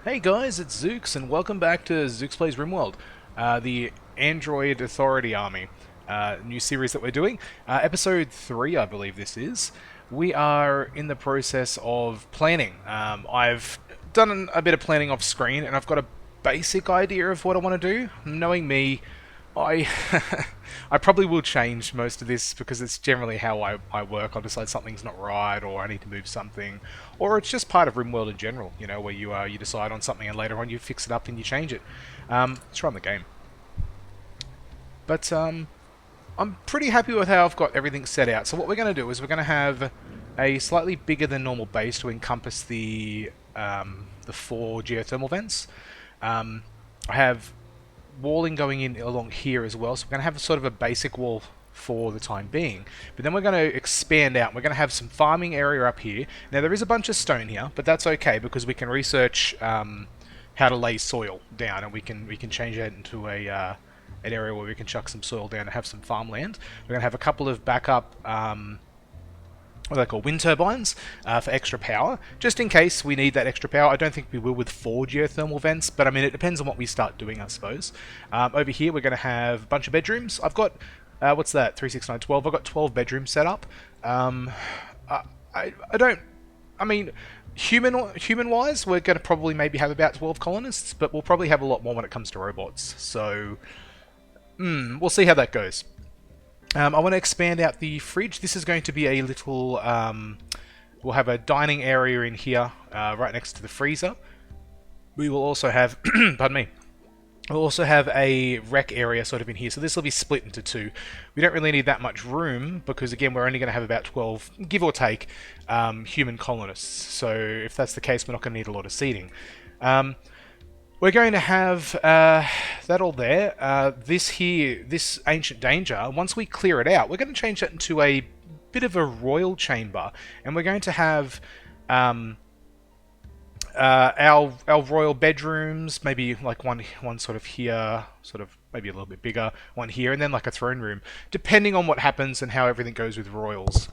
Hey guys, it's Zooks, and welcome back to Zooks Plays Rimworld, the Android Authority Army, new series that we're doing. Episode 3, I believe this is. We are in the process of planning. I've done a bit of planning off screen, and I've got a basic idea of what I want to do. Knowing me, I I probably will change most of this because it's generally how I work. I'll decide something's not right, or I need to move something, or it's just part of RimWorld in general. You know, where you decide on something and later on you fix it up and you change it. Let's run the game. But I'm pretty happy with how I've got everything set out. So what we're going to do is we're going to have a slightly bigger than normal base to encompass the 4 geothermal vents. I have walling going in along here as well, so we're going to have sort of a basic wall for the time being, but then we're going to expand out. We're going to have some farming area up here. Now there is a bunch of stone here, but that's okay because we can research how to lay soil down, and we can change that into an area where we can chuck some soil down and have some farmland. We're going to have a couple of backup what they call wind turbines for extra power, just in case we need that extra power. I don't think we will with 4 geothermal vents, but I mean, it depends on what we start doing, I suppose. Over here, we're going to have a bunch of bedrooms. I've got, what's that, 3, 6, 9, 12. I've got 12 bedrooms set up. I don't, I mean, human-wise, we're going to probably maybe have about 12 colonists, but we'll probably have a lot more when it comes to robots. So, we'll see how that goes. I want to expand out the fridge. This is going to be a little... we'll have a dining area in here, right next to the freezer. We will also have... pardon me. We'll also have a rec area sort of in here, so this will be split into 2. We don't really need that much room, because again, we're only going to have about 12, give or take, human colonists. So if that's the case, we're not going to need a lot of seating. We're going to have that all there. This ancient danger, once we clear it out, we're going to change that into a bit of a royal chamber, and we're going to have our royal bedrooms, maybe like one sort of here, sort of maybe a little bit bigger, one here, and then like a throne room, depending on what happens and how everything goes with royals.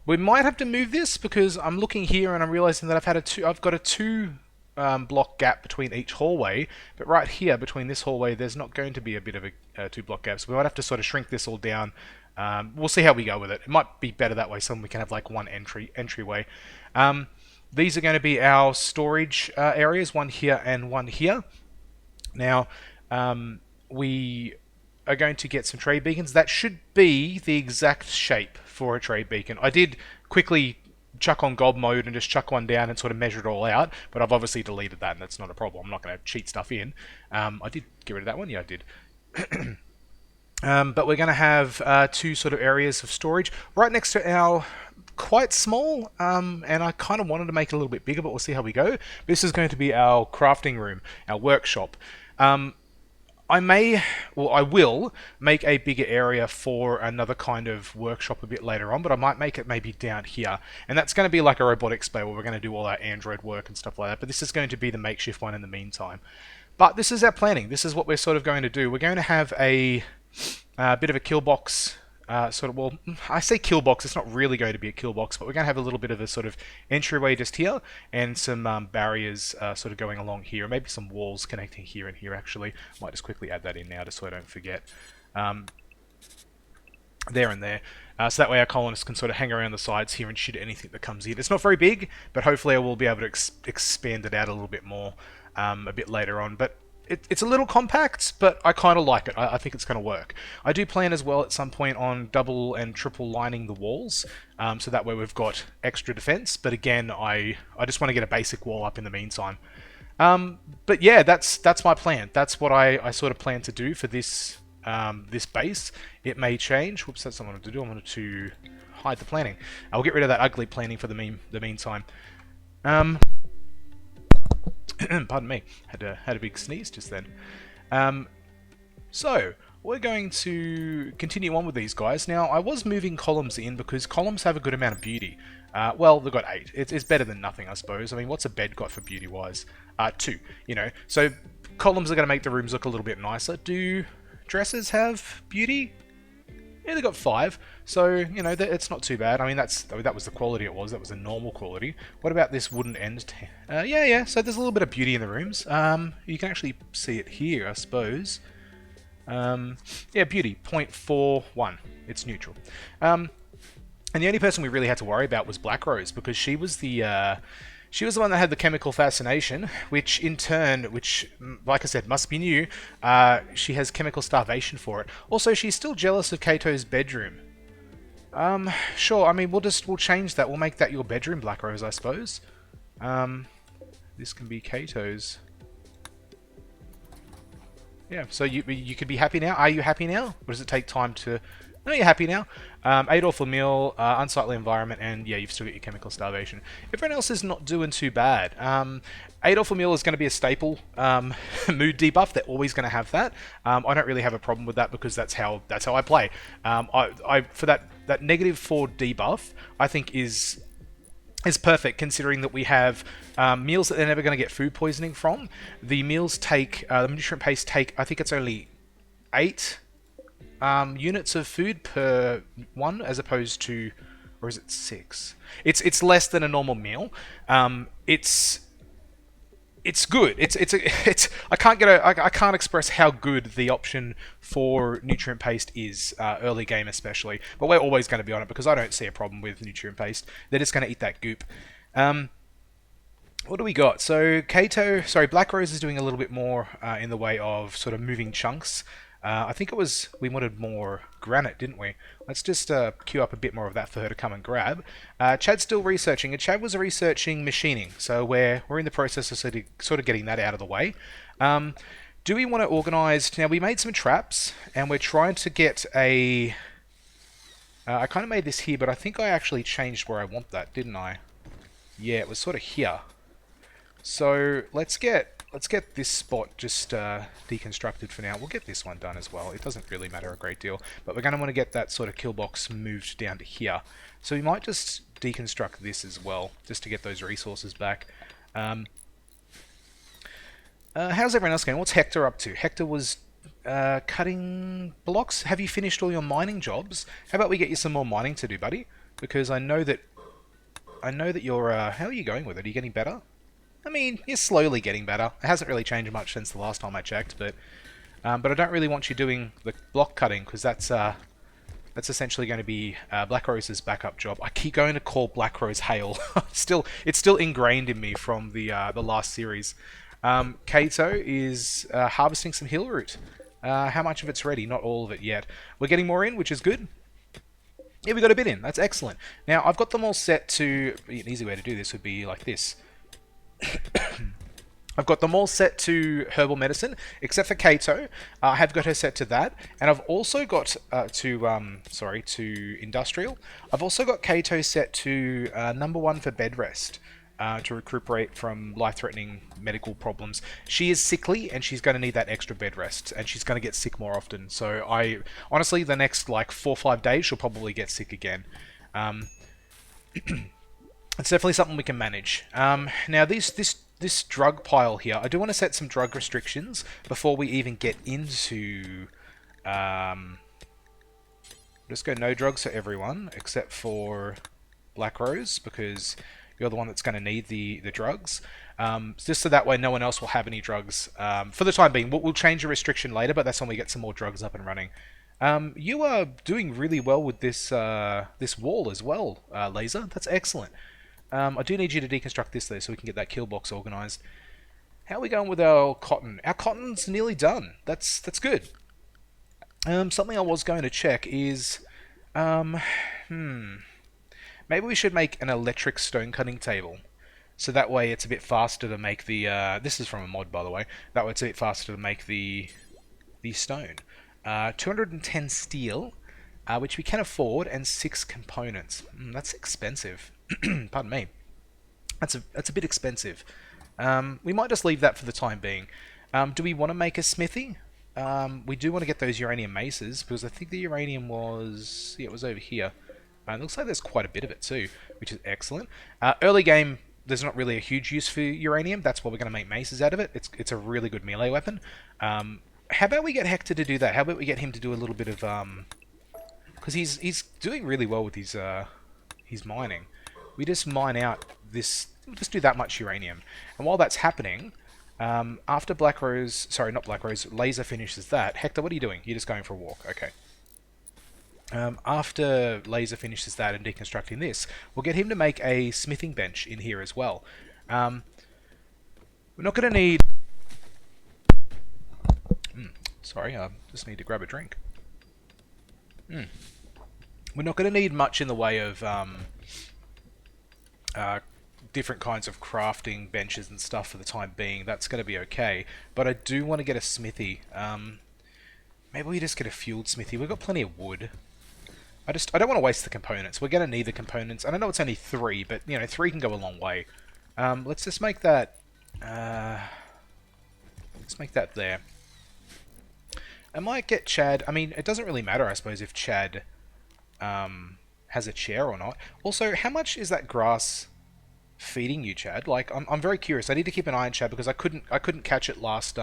We might have to move this because I'm looking here and I'm realizing that I've got a 2 block gap between each hallway, but right here between this hallway there's not going to be a bit of a 2 block gap, so we might have to sort of shrink this all down. We'll see how we go with it. It might be better that way, so we can have like one entryway. These are going to be our storage areas, one here and one here. Now, we are going to get some trade beacons. That should be the exact shape for a trade beacon. I did quickly chuck on gob mode and just chuck one down and sort of measure it all out, but I've obviously deleted that, and that's not a problem. I'm not going to cheat stuff in. I did get rid of that one. Yeah, I did. But we're going to have 2 sort of areas of storage right next to our quite small, and I kind of wanted to make it a little bit bigger, but we'll see how we go. This is going to be our crafting room, our workshop. I will make a bigger area for another kind of workshop a bit later on, but I might make it maybe down here. And that's going to be like a robotics bay where we're going to do all our Android work and stuff like that, but this is going to be the makeshift one in the meantime. But this is our planning. This is what we're sort of going to do. We're going to have a bit of a kill box. Well, I say kill box, it's not really going to be a kill box, but we're going to have a little bit of a sort of entryway just here, and some barriers sort of going along here, maybe some walls connecting here and here actually. Might just quickly add that in now just so I don't forget. There and there. So that way our colonists can sort of hang around the sides here and shoot anything that comes in. It's not very big, but hopefully I will be able to expand it out a little bit more a bit later on. But it's a little compact, but I kind of like it. I think it's going to work. I do plan as well at some point on double and triple lining the walls, so that way we've got extra defense. But again, I just want to get a basic wall up in the meantime. But yeah, that's my plan. That's what I sort of plan to do for this this base. It may change. Whoops, that's not what I wanted to do. I wanted to hide the planning. I'll get rid of that ugly planning for the meantime. Pardon me, had a big sneeze just then. So, we're going to continue on with these guys. Now, I was moving columns in because columns have a good amount of beauty. Well, they've got 8. It's better than nothing, I suppose. I mean, what's a bed got for beauty-wise? 2, you know. So, columns are going to make the rooms look a little bit nicer. Do dresses have beauty? Yeah, they got 5. So, you know, it's not too bad. I mean, that was the quality it was. That was the normal quality. What about this wooden end? Yeah. So there's a little bit of beauty in the rooms. You can actually see it here, I suppose. Yeah, beauty, 0.41. It's neutral. And the only person we really had to worry about was Blackrose, because she was the one that had the chemical fascination, which in turn, like I said, must be new. She has chemical starvation for it. Also, she's still jealous of Kato's bedroom. Sure. I mean, we'll change that. We'll make that your bedroom, Blackrose, I suppose. This can be Kato's. Yeah. So you could be happy now. Are you happy now? Or does it take time to? No, you're happy now. 8 awful meal, unsightly environment, and yeah, you've still got your chemical starvation. Everyone else is not doing too bad. 8 awful meal is going to be a staple mood debuff. They're always going to have that. I don't really have a problem with that because that's how I play. I for that -4 debuff, I think is perfect, considering that we have meals that they're never going to get food poisoning from. The meals take the nutrient paste take. I think it's only 8. Units of food per one, as opposed to, or is it 6? It's less than a normal meal. It's good. I can't express how good the option for nutrient paste is early game especially. But we're always going to be on it because I don't see a problem with nutrient paste. They're just going to eat that goop. What do we got? So Blackrose is doing a little bit more in the way of sort of moving chunks. I think we wanted more granite, didn't we? Let's just queue up a bit more of that for her to come and grab. Chad's still researching, and Chad was researching machining, so we're in the process of sort of getting that out of the way. Do we want to organise... Now, we made some traps, and we're trying to get a... I kind of made this here, but I think I actually changed where I want that, didn't I? Yeah, it was sort of here. So, let's get this spot just deconstructed for now. We'll get this one done as well. It doesn't really matter a great deal, but we're going to want to get that sort of kill box moved down to here. So we might just deconstruct this as well, just to get those resources back. How's everyone else going? What's Hector up to? Hector was cutting blocks. Have you finished all your mining jobs? How about we get you some more mining to do, buddy? Because I know that you're... how are you going with it? Are you getting better? I mean, you're slowly getting better. It hasn't really changed much since the last time I checked, but I don't really want you doing the block cutting, because that's essentially going to be Blackrose's backup job. I keep going to call Blackrose Hail. It's still ingrained in me from the last series. Kato is harvesting some hill root. How much of it's ready? Not all of it yet. We're getting more in, which is good. Yeah, we got a bit in. That's excellent. Now, I've got them all set to... An easy way to do this would be like this. I've got them all set to herbal medicine, except for Kato. I have got her set to that, and I've also got to industrial. I've also got Kato set to number 1 for bed rest, to recuperate from life-threatening medical problems. She is sickly, and she's going to need that extra bed rest, and she's going to get sick more often. So honestly, the next like 4 or 5 days, she'll probably get sick again. It's definitely something we can manage. Now, this drug pile here, I do want to set some drug restrictions before we even get into... just go no drugs for everyone, except for Blackrose, because you're the one that's going to need the drugs. Just so that way no one else will have any drugs. For the time being, we'll change the restriction later, but that's when we get some more drugs up and running. You are doing really well with this wall as well, Lazer. That's excellent. I do need you to deconstruct this though, so we can get that kill box organised. How are we going with our cotton? Our cotton's nearly done. That's good. Something I was going to check is, maybe we should make an electric stone cutting table, so that way it's a bit faster to make the. This is from a mod, by the way. That way it's a bit faster to make the stone. 210 steel, which we can afford, and 6 components. That's expensive. Pardon me. That's a bit expensive. We might just leave that for the time being. Do we want to make a smithy? We do want to get those uranium maces, because I think the uranium was... Yeah, it was over here. It looks like there's quite a bit of it too, which is excellent. Early game, there's not really a huge use for uranium. That's why we're going to make maces out of it. It's a really good melee weapon. How about we get Hector to do that? How about we get him to do a little bit of... because he's doing really well with his mining. We just mine out this, we'll just do that much uranium. And while that's happening, after Blackrose, sorry, not Blackrose, Lazer finishes that. Hector, what are you doing? You're just going for a walk. Okay. After Lazer finishes that and deconstructing this, we'll get him to make a smithing bench in here as well. We're not going to need... sorry, I just need to grab a drink. We're not going to need much in the way of different kinds of crafting benches and stuff for the time being. That's going to be okay. But I do want to get a smithy. Maybe we just get a fueled smithy. We've got plenty of wood. I don't want to waste the components. We're going to need the components. And I know it's only 3, but, you know, 3 can go a long way. Let's just make that... let's make that there. I might get Chad... I mean, it doesn't really matter, I suppose, if Chad has a chair or not. Also, how much is that grass feeding you, Chad? Like, I'm very curious. I need to keep an eye on Chad because I couldn't catch it last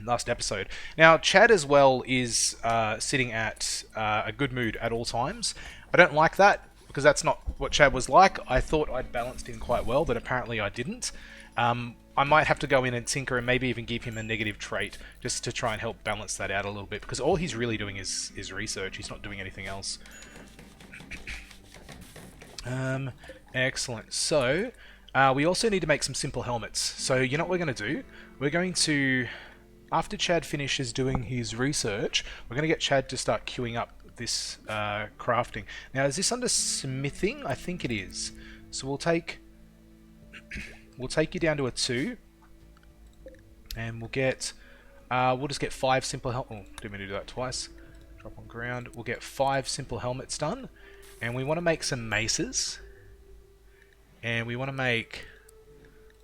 last episode. Now, Chad as well is sitting at a good mood at all times. I don't like that because that's not what Chad was like. I thought I'd balanced him quite well, but apparently I didn't. I might have to go in and tinker and maybe even give him a negative trait just to try and help balance that out a little bit, because all he's really doing is research. He's not doing anything else. Excellent. So, we also need to make some simple helmets. So, you know what we're going to do? We're going to, after Chad finishes doing his research, we're going to get Chad to start queuing up this crafting. Now, is this under smithing? I think it is. So we'll take you down to a 2, and we'll get, we'll just get 5 simple helmets. Oh, didn't mean to do that twice. Drop on ground. We'll get 5 simple helmets done, and we want to make some maces. And we want to make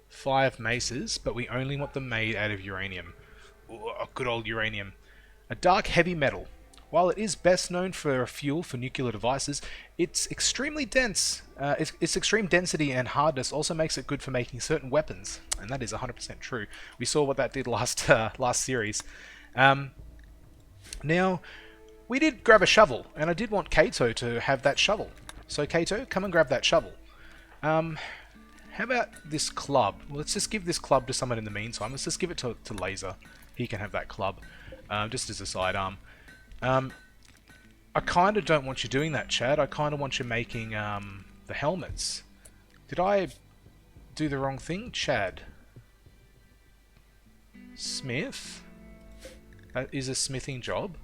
5 maces, but we only want them made out of uranium. Ooh, good old uranium. A dark heavy metal. While it is best known for a fuel for nuclear devices, it's extremely dense. Its extreme density and hardness also makes it good for making certain weapons, and that is 100% true. We saw what that did last series. Now, we did grab a shovel, and I did want Kato to have that shovel. So Kato, come and grab that shovel. How about this club? Well, let's just give this club to someone in the meantime. Let's just give it to Lazer. He can have that club, just as a sidearm. I kind of don't want you doing that, Chad. I kind of want you making the helmets. Did I do the wrong thing? Chad. Smith? That is a smithing job.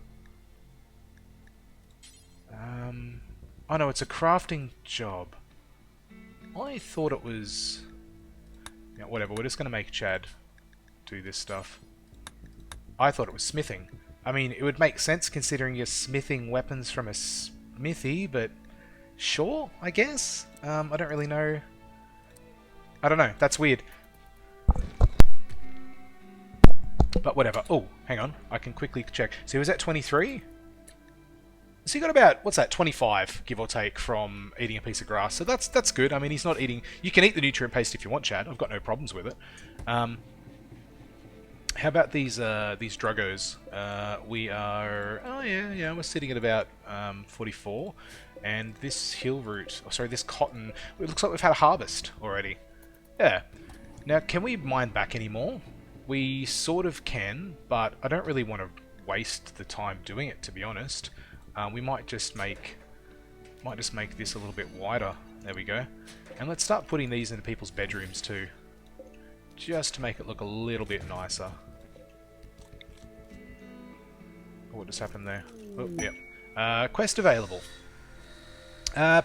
Oh no, it's a crafting job. I thought it was... Yeah, whatever, we're just going to make Chad do this stuff. I thought it was smithing. I mean, it would make sense considering you're smithing weapons from a smithy, but sure, I guess? I don't really know. I don't know, that's weird. But whatever. Oh, hang on, I can quickly check. So he was at 23? So he got about, what's that, 25, give or take, from eating a piece of grass. So that's good. I mean, he's not eating... You can eat the nutrient paste if you want, Chad. I've got no problems with it. How about these druggos? We are... Oh, yeah, we're sitting at about 44. And this hill root... Oh, sorry, this cotton... It looks like we've had a harvest already. Yeah. Now, can we mine back anymore? We sort of can, but I don't really want to waste the time doing it, to be honest. We might just make this a little bit wider. There we go. And let's start putting these into people's bedrooms too, just to make it look a little bit nicer. What just happened there? Oh, yeah. Quest available.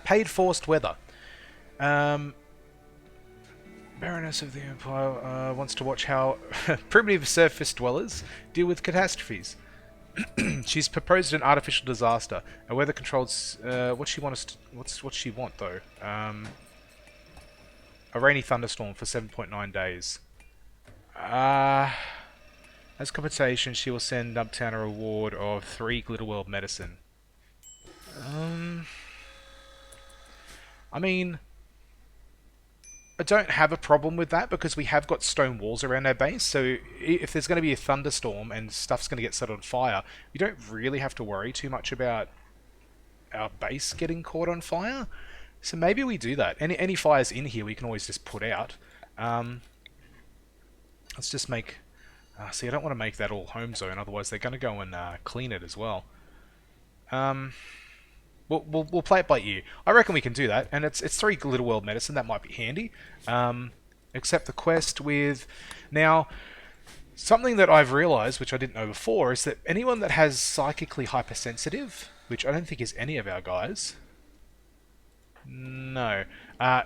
Paid forced weather. Baroness of the Empire wants to watch how primitive surface dwellers deal with catastrophes. She's proposed an artificial disaster. A weather controlled. What she wants? What's she want though? A rainy thunderstorm for 7.9 days. As compensation, she will send Uptown a reward of 3 Glitterworld medicine. I mean, I don't have a problem with that because we have got stone walls around our base, so if there's going to be a thunderstorm and stuff's going to get set on fire, you don't really have to worry too much about our base getting caught on fire. So maybe we do that. Any fires in here we can always just put out. Let's just make... see, I don't want to make that all home zone, otherwise they're going to go and clean it as well. We'll play it by ear. I reckon we can do that, and it's 3 Little World Medicine. That might be handy. Accept the quest with... Now, something that I've realised, which I didn't know before, is that anyone that has psychically hypersensitive, which I don't think is any of our guys... No.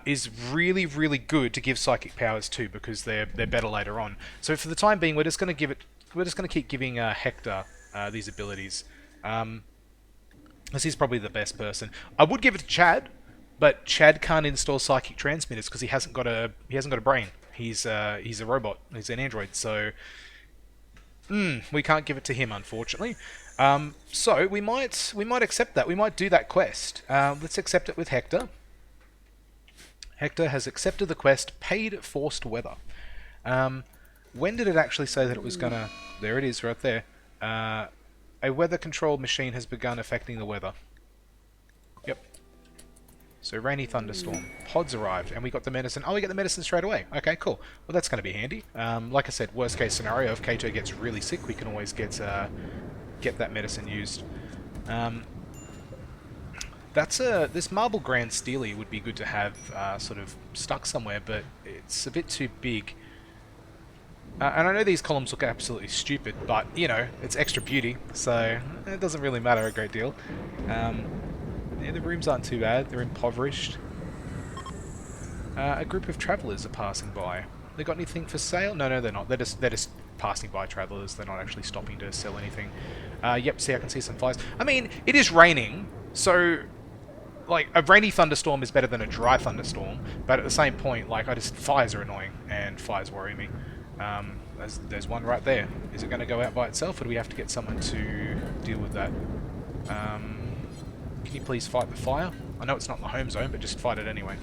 Is really, really good to give psychic powers to, because they're better later on. So for the time being, we're just going to keep giving Hector these abilities. As he's probably the best person. I would give it to Chad, but Chad can't install psychic transmitters because he hasn't got a brain. He's a robot. He's an android. So we can't give it to him, unfortunately. So we might accept that. We might do that quest. Let's accept it with Hector. Hector has accepted the quest. Paid forced weather. When did it actually say that it was gonna? There it is, right there. A weather-controlled machine has begun affecting the weather. Yep. So rainy thunderstorm. Pods arrived, and we got the medicine. Oh, we get the medicine straight away. Okay, cool. Well, that's going to be handy. Like I said, worst-case scenario, if Kato gets really sick, we can always get that medicine used. This marble Grand Steely would be good to have sort of stuck somewhere, but it's a bit too big. And I know these columns look absolutely stupid, but, you know, it's extra beauty, so it doesn't really matter a great deal. Yeah, the rooms aren't too bad. They're impoverished. A group of travellers are passing by. They got anything for sale? No, they're not. They're just passing by travellers. They're not actually stopping to sell anything. Yep, see, I can see some fires. I mean, it is raining, so... Like, a rainy thunderstorm is better than a dry thunderstorm, but at the same point, like, fires are annoying, and fires worry me. There's one right there. Is it going to go out by itself, or do we have to get someone to deal with that? Can you please fight the fire? I know it's not in the home zone, but just fight it anyway.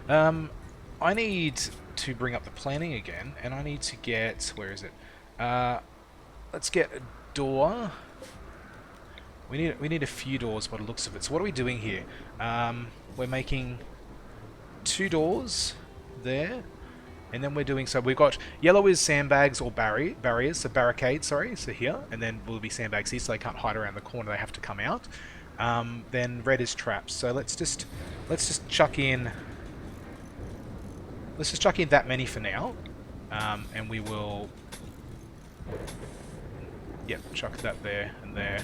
I need to bring up the planning again, and I need to get... Where is it? Let's get a door. We need a few doors by the looks of it. So what are we doing here? We're making 2 doors there. And then we're doing, so we've got, yellow is sandbags or barriers, so barricades, sorry, so here, and then will be sandbags here, so they can't hide around the corner, they have to come out. Then red is traps, so let's just chuck in, that many for now, and we will, yep, chuck that there and there.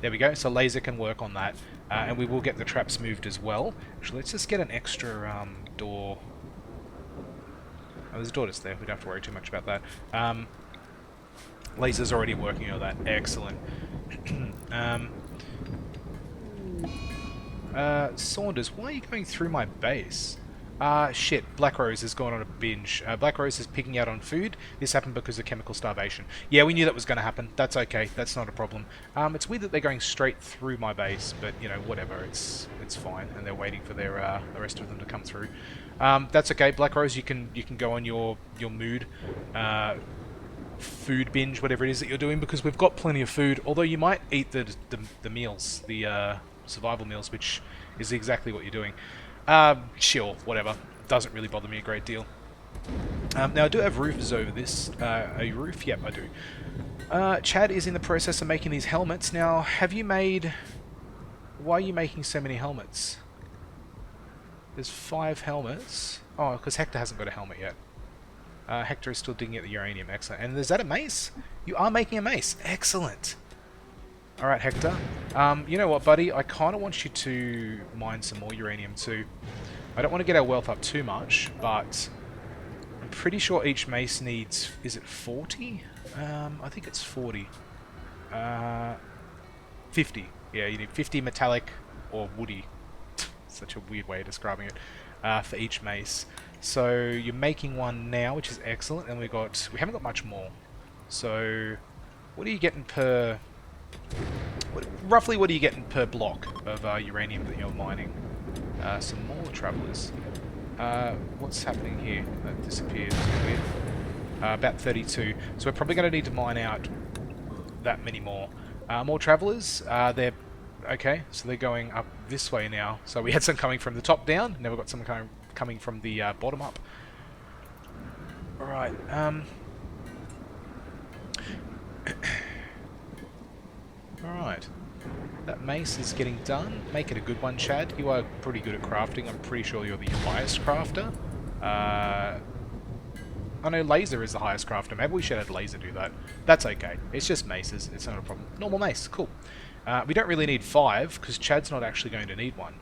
There we go, so Lazer can work on that, and we will get the traps moved as well. Actually, let's just get an extra door. Oh, there's a door just there. We don't have to worry too much about that. Lazer's already working on that. Excellent. Saunders, why are you going through my base? Shit. Blackrose has gone on a binge. Blackrose is picking out on food. This happened because of chemical starvation. Yeah, we knew that was going to happen. That's okay. That's not a problem. It's weird that they're going straight through my base, but, you know, whatever. It's fine. And they're waiting for their the rest of them to come through. That's okay. Blackrose, you can go on your mood, food binge, whatever it is that you're doing, because we've got plenty of food. Although you might eat the meals, the survival meals, which is exactly what you're doing. Sure, whatever. Doesn't really bother me a great deal. Now I do have roofs over this. A roof? Yep, I do. Chad is in the process of making these helmets. Now, have you made... Why are you making so many helmets? There's 5 helmets. Oh, because Hector hasn't got a helmet yet. Hector is still digging at the uranium. Excellent. And is that a mace? You are making a mace. Excellent. Alright, Hector. You know what, buddy? I kind of want you to mine some more uranium too. I don't want to get our wealth up too much, but I'm pretty sure each mace needs... Is it 40? I think it's 40. 50. Yeah, you need 50 metallic or woody. Such a weird way of describing it. For each mace. So you're making one now, which is excellent, and we haven't got much more. So what are you getting per... Roughly what are you getting per block of uranium that you're mining? Some more travellers. What's happening here? That disappeared. Weird. About 32. So we're probably going to need to mine out that many more. More travelers. They're okay. So they're going up this way now. So we had some coming from the top down. Never got some coming from the bottom up. All right. All right. That mace is getting done. Make it a good one, Chad. You are pretty good at crafting. I'm pretty sure you're the highest crafter. I know Lazer is the highest crafter. Maybe we should have Lazer do that. That's okay. It's just maces. It's not a problem. Normal mace. Cool. We don't really need 5, because Chad's not actually going to need one.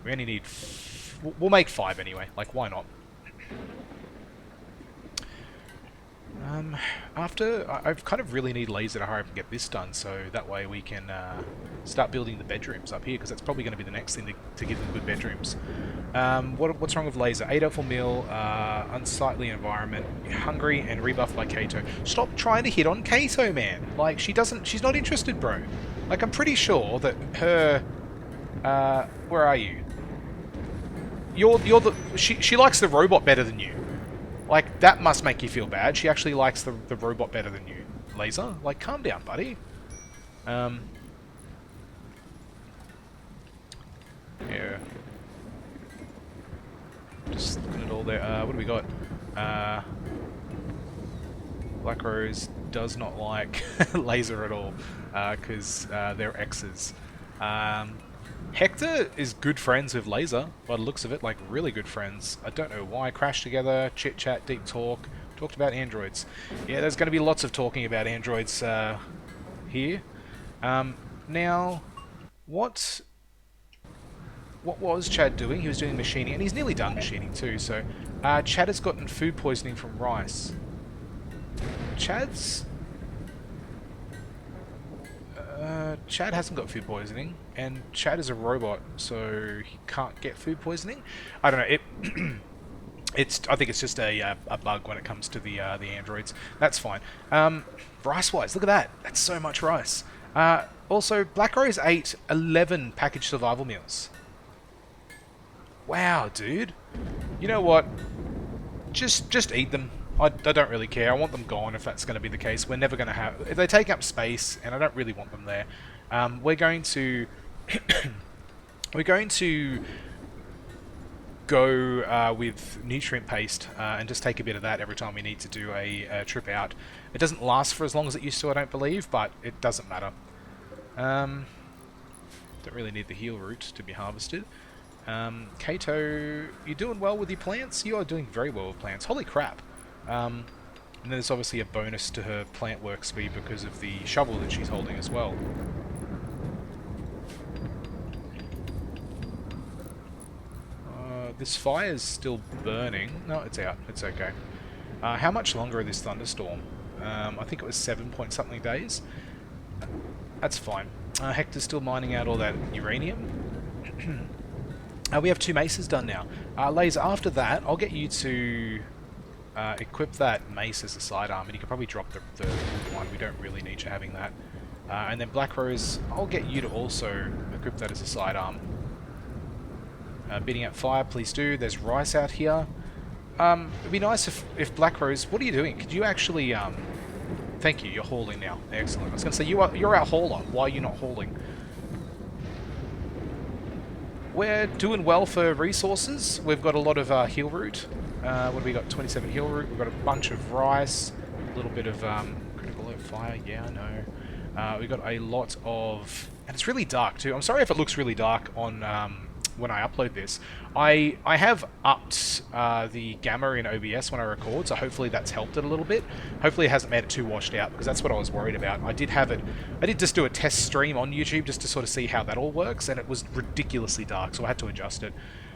We only need... We'll make 5 anyway. Like, why not? I kind of really need Lazer to hurry up and get this done, so that way we can start building the bedrooms up here, because that's probably going to be the next thing to give them good bedrooms. What's wrong with Lazer? 8 for meal, unsightly environment, hungry, and rebuffed by Kato. Stop trying to hit on Kato, man. Like, she's not interested, bro. Like, I'm pretty sure that her, where are you? She likes the robot better than you. Like, that must make you feel bad. She actually likes the robot better than you. Lazer, like, calm down, buddy. Yeah. Just looking at all there. What do we got? Blackrose does not like Lazer at all, because they're exes. Hector is good friends with Lazer, by the looks of it, like really good friends. I don't know why. Crash together, chit chat, deep talk. Talked about androids. Yeah, there's going to be lots of talking about androids here. Now, what was Chad doing? He was doing machining, and he's nearly done machining too. So, Chad has gotten food poisoning from rice. Chad hasn't got food poisoning, and Chad is a robot, so he can't get food poisoning. I don't know. I think it's just a bug when it comes to the androids. That's fine. Rice-wise, look at that. That's so much rice. Also, Blackrose ate 11 packaged survival meals. Wow, dude. You know what? Just eat them. I don't really care. I want them gone if that's going to be the case. We're never going to have... If they take up space, and I don't really want them there, we're going to... we're going to go with nutrient paste and just take a bit of that every time we need to do a trip out. It doesn't last for as long as it used to, I don't believe, but it doesn't matter. Don't really need the heal root to be harvested. Kato, you're doing well with your plants? You are doing very well with plants. Holy crap. And there's obviously a bonus to her plant work speed because of the shovel that she's holding as well. This fire is still burning. No, it's out. It's okay. How much longer is this thunderstorm? I think it was 7 point something days. That's fine. Hector's still mining out all that uranium. We have 2 maces done now. Lazer, after that, I'll get you to equip that mace as a sidearm, and you can probably drop the one. We don't really need you having that. And then Blackrose, I'll get you to also equip that as a sidearm. Beating out fire, please do. There's rice out here. It'd be nice if Blackrose... What are you doing? Could you actually... Thank you, you're hauling now. Excellent. I was going to say, you're our hauler. Why are you not hauling? We're doing well for resources. We've got a lot of heal root. What have we got? 27 heal root. We've got a bunch of rice. A little bit of critical alert fire. Yeah, I know. We've got a lot of... And it's really dark too. I'm sorry if it looks really dark on... when I upload this. I have upped the gamma in OBS when I record, so hopefully that's helped it a little bit. Hopefully it hasn't made it too washed out, because that's what I was worried about. I did just do a test stream on YouTube just to sort of see how that all works, and it was ridiculously dark, so I had to adjust it.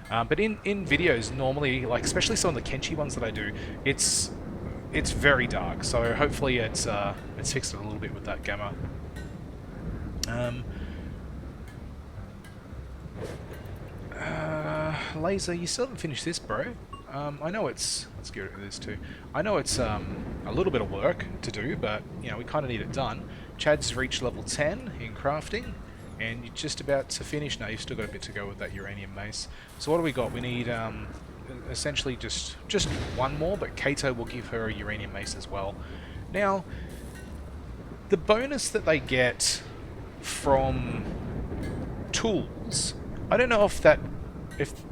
But in videos, normally, like especially some of the Kenshi ones that I do, it's very dark, so hopefully it's fixed it a little bit with that gamma. Lazer, you still haven't finished this, bro. I know it's... Let's get rid of this too. I know it's a little bit of work to do, but, you know, we kind of need it done. Chad's reached level 10 in crafting, and you're just about to finish. No, you've still got a bit to go with that uranium mace. So what do we got? We need, essentially just one more, but Kato will give her a uranium mace as well. Now, the bonus that they get from tools. I don't know if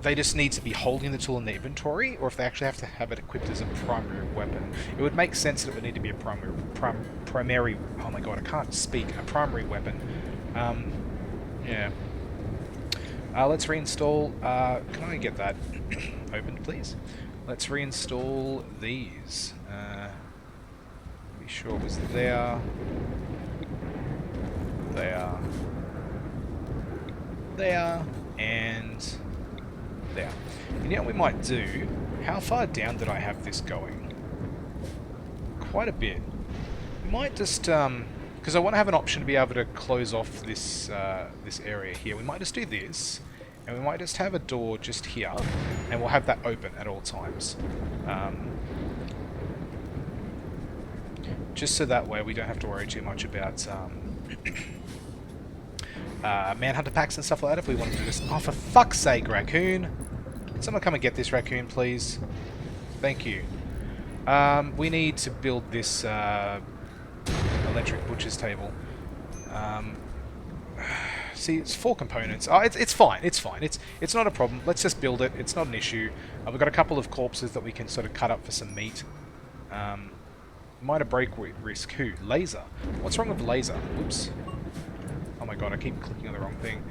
they just need to be holding the tool in the inventory, or if they actually have to have it equipped as a primary weapon. It would make sense that it would need to be a primary. Oh my god, I can't speak. A primary weapon. Yeah. Let's reinstall. Can I get that opened, please? Let's reinstall these. Be sure it was there. There. There. And there. You know what we might do? How far down did I have this going? Quite a bit. We might just, because I want to have an option to be able to close off this this area here. We might just do this, and we might just have a door just here, and we'll have that open at all times. Just so that way we don't have to worry too much about manhunter packs and stuff like that if we want to do this. Oh, for fuck's sake, raccoon! Can someone come and get this raccoon, please? Thank you. We need to build this electric butcher's table. See, it's 4 components. Oh, it's fine. It's fine. It's not a problem. Let's just build it. It's not an issue. We've got a couple of corpses that we can sort of cut up for some meat. Minor break risk. Who? Lazer. What's wrong with Lazer? Whoops. Oh my god, I keep clicking on the wrong thing.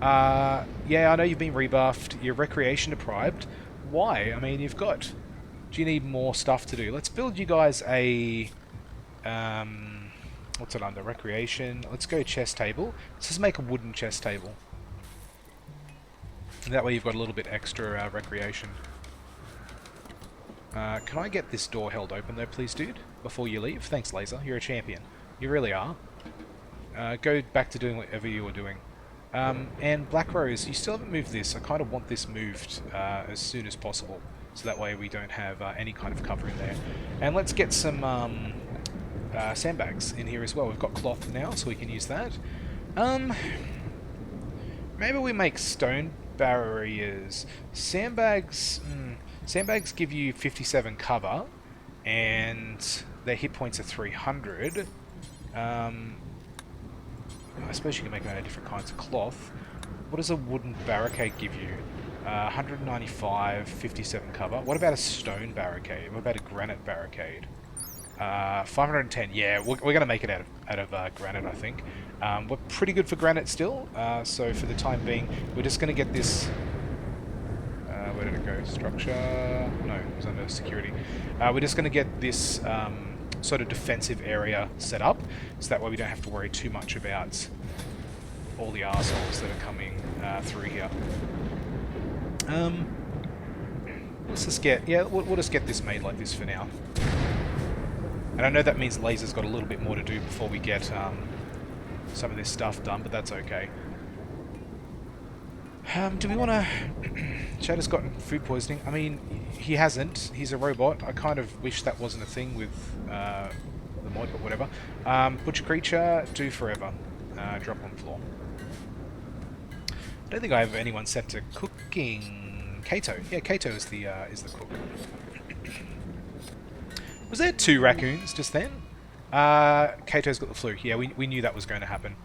Yeah, I know you've been rebuffed. You're recreation deprived. Why? I mean, you've got... Do you need more stuff to do? Let's build you guys a... what's it under? Recreation. Let's go chess table. Let's just make a wooden chess table. And that way you've got a little bit extra recreation. Can I get this door held open though, please, dude? Before you leave? Thanks, Lazer. You're a champion. You really are. Go back to doing whatever you were doing. And Blackrose, you still haven't moved this. I kind of want this moved as soon as possible. So that way we don't have any kind of cover in there. And let's get some sandbags in here as well. We've got cloth now, so we can use that. Maybe we make stone barriers. Sandbags... Sandbags give you 57 cover, and their hit points are 300. I suppose you can make them out of different kinds of cloth. What does a wooden barricade give you? 195, 57 cover. What about a stone barricade? What about a granite barricade? 510. Yeah, we're going to make it out of granite, I think. We're pretty good for granite still, so for the time being, we're just going to get this... where did it go? Structure... No, it was under security. We're just going to get this sort of defensive area set up, so that way we don't have to worry too much about all the arseholes that are coming through here. Let's just get... Yeah, we'll just get this made like this for now. And I know that means Lazer's got a little bit more to do before we get some of this stuff done, but that's okay. Do we want to... Chad has gotten food poisoning. I mean, he hasn't. He's a robot. I kind of wish that wasn't a thing with the mod, but whatever. Butcher creature, do forever. Drop on floor. I don't think I have anyone set to cooking. Kato. Yeah, Kato is the cook. Was there 2 raccoons just then? Kato's got the flu. Yeah, we knew that was going to happen.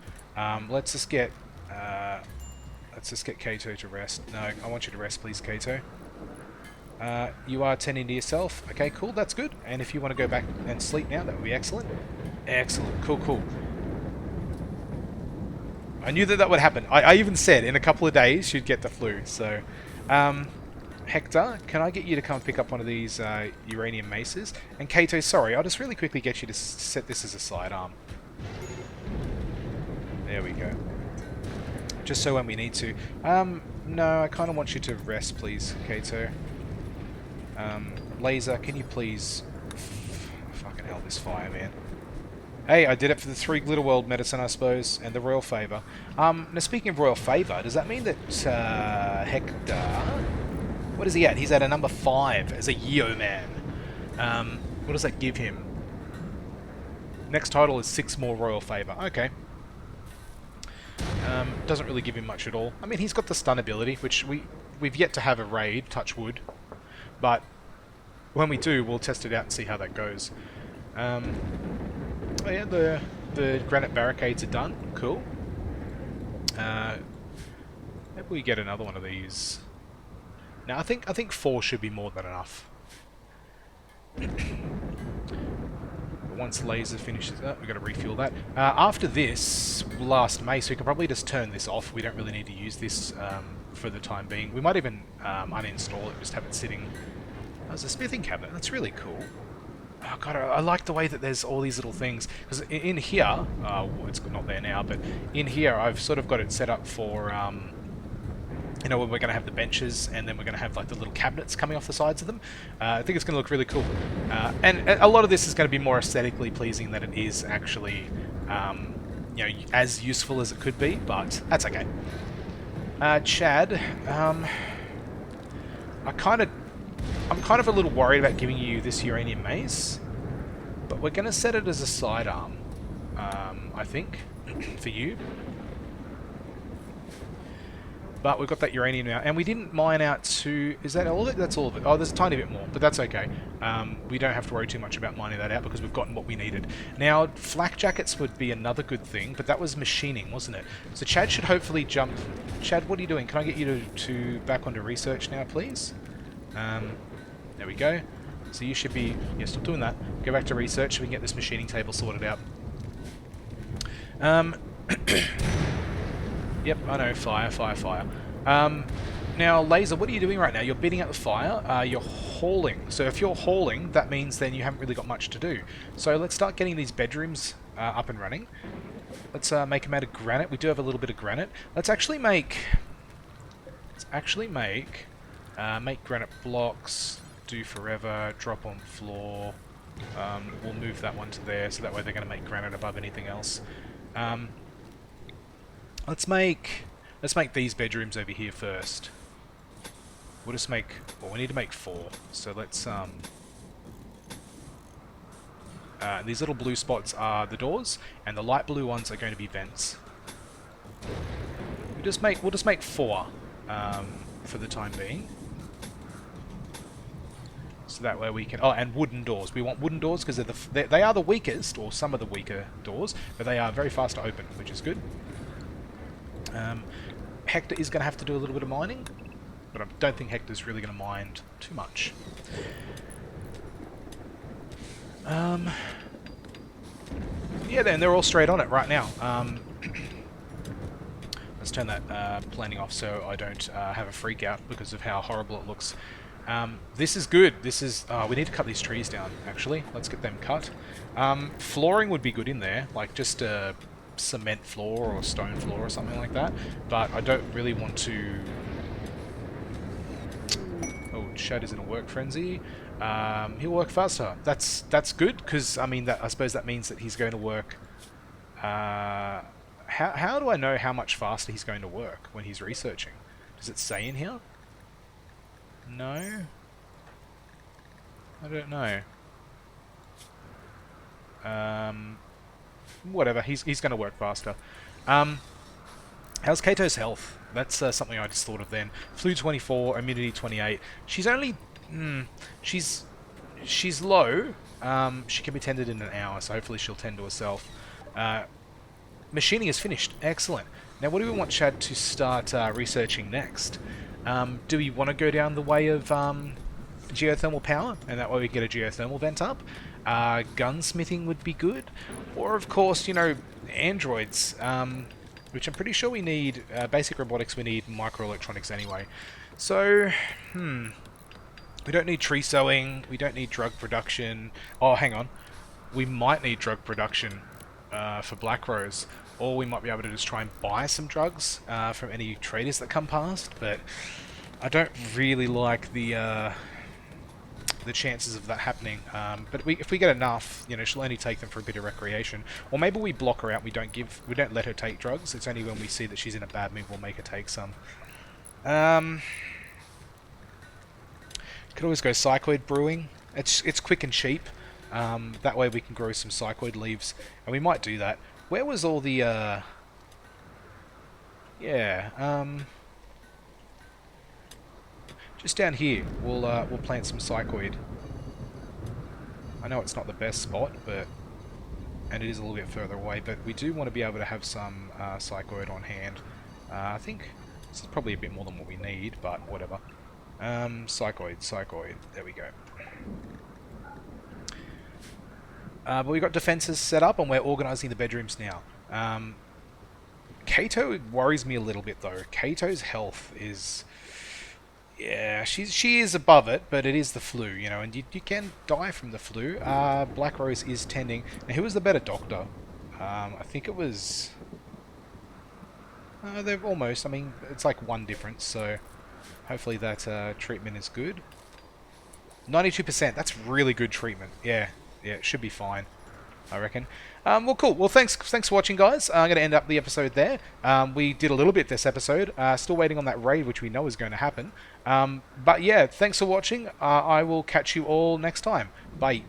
Let's just get Kato to rest. No, I want you to rest, please, Kato. You are tending to yourself. Okay, cool, that's good. And if you want to go back and sleep now, that would be excellent. Excellent, cool. I knew that would happen. I even said in a couple of days you'd get the flu, so... Hector, can I get you to come pick up one of these uranium maces? And Kato, sorry, I'll just really quickly get you to set this as a sidearm. There we go. Just so when we need to. No, I kind of want you to rest, please, Kato. Lazer, can you please... Fucking hell, this fire, man. Hey, I did it for the 3 Glitter World medicine, I suppose, and the Royal Favour. Now, speaking of Royal Favour, does that mean that Hector... What is he at? He's at a number 5 as a Yeo man. What does that give him? Next title is 6 more Royal Favour. Okay. Doesn't really give him much at all. I mean, he's got the stun ability, which we've yet to have a raid, touch wood. But when we do, we'll test it out and see how that goes. Oh yeah, the granite barricades are done. Cool. Maybe we get another one of these. Now I think 4 should be more than enough. But once Lazer finishes up, we've got to refuel that. After this last mace, we can probably just turn this off. We don't really need to use this for the time being. We might even uninstall it, just have it sitting. There's a smithing cabinet. That's really cool. Oh god, I like the way that there's all these little things. Because in here, well, it's not there now, but in here I've sort of got it set up for, you know, we're going to have the benches, and then we're going to have like the little cabinets coming off the sides of them. I think it's going to look really cool. And a lot of this is going to be more aesthetically pleasing than it is actually, you know, as useful as it could be, but that's okay. Chad, I'm kind of a little worried about giving you this uranium mace, but we're going to set it as a sidearm, I think, for you. But we've got that uranium now, and we didn't mine out to... Is that all of it? That's all of it. Oh, there's a tiny bit more, but that's okay. We don't have to worry too much about mining that out because we've gotten what we needed. Now, flak jackets would be another good thing, but that was machining, wasn't it? So Chad should hopefully jump... Chad, what are you doing? Can I get you to back onto research now, please? There we go. So you should be... Yeah, stop doing that. Go back to research so we can get this machining table sorted out. Yep, I know. Fire, fire, fire. Now, Lazer, what are you doing right now? You're beating out the fire. You're hauling. So if you're hauling, that means then you haven't really got much to do. So let's start getting these bedrooms up and running. Let's make them out of granite. We do have a little bit of granite. Let's actually make... make granite blocks. Do forever. Drop on floor. We'll move that one to there, so that way they're going to make granite above anything else. Let's make these bedrooms over here first. We'll just make... Well, we need to make 4. So let's... these little blue spots are the doors, and the light blue ones are going to be vents. We'll just make 4 for the time being. So that way we can... Oh, and wooden doors. We want wooden doors because they are the weakest, or some of the weaker doors, but they are very fast to open, which is good. Hector is going to have to do a little bit of mining, but I don't think Hector's really going to mind too much. Yeah, then they're all straight on it right now. Let's turn that planning off so I don't have a freak out because of how horrible it looks. This is good. This is... we need to cut these trees down, actually. Let's get them cut. Flooring would be good in there, like just a cement floor or stone floor or something like that, but I don't really want to... Oh, Chad is in a work frenzy. He'll work faster. That's good, because I mean, I suppose that means that he's going to work... how do I know how much faster he's going to work when he's researching? Does it say in here? No? I don't know. Whatever, he's going to work faster. How's Kato's health? That's something I just thought of then. Flu 24, immunity 28. She's only... she's low. She can be tended in an hour, so hopefully she'll tend to herself. Machining is finished. Excellent. Now what do we want Chad to start researching next? Do we want to go down the way of geothermal power, and that way we get a geothermal vent up? Gunsmithing would be good, or of course, you know, androids, which I'm pretty sure we need. Basic robotics, we need microelectronics anyway. So, we don't need tree sowing, we don't need drug production. Oh, hang on, we might need drug production for Blackrose, or we might be able to just try and buy some drugs from any traders that come past. But I don't really like the chances of that happening. But if we get enough, you know, she'll only take them for a bit of recreation. Or maybe we block her out. We don't let her take drugs. It's only when we see that she's in a bad mood we'll make her take some. Could always go psychoid brewing. It's quick and cheap. That way we can grow some psychoid leaves, and we might do that. Where was all the just down here, we'll plant some psychoid. I know it's not the best spot, and it is a little bit further away, but we do want to be able to have some psychoid on hand. I think this is probably a bit more than what we need, but whatever. Psychoid. There we go. But we've got defenses set up, and we're organising the bedrooms now. Kato worries me a little bit, though. Kato's health is... Yeah, she is above it, but it is the flu, you know, and you can die from the flu. Blackrose is tending... Now, who was the better doctor? I think it was... they're almost... I mean, it's like one difference, so... Hopefully that treatment is good. 92%, that's really good treatment. Yeah, it should be fine, I reckon. Well, cool. Well, thanks for watching, guys. I'm going to end up the episode there. We did a little bit this episode. Still waiting on that raid, which we know is going to happen. But yeah, thanks for watching. I will catch you all next time. Bye.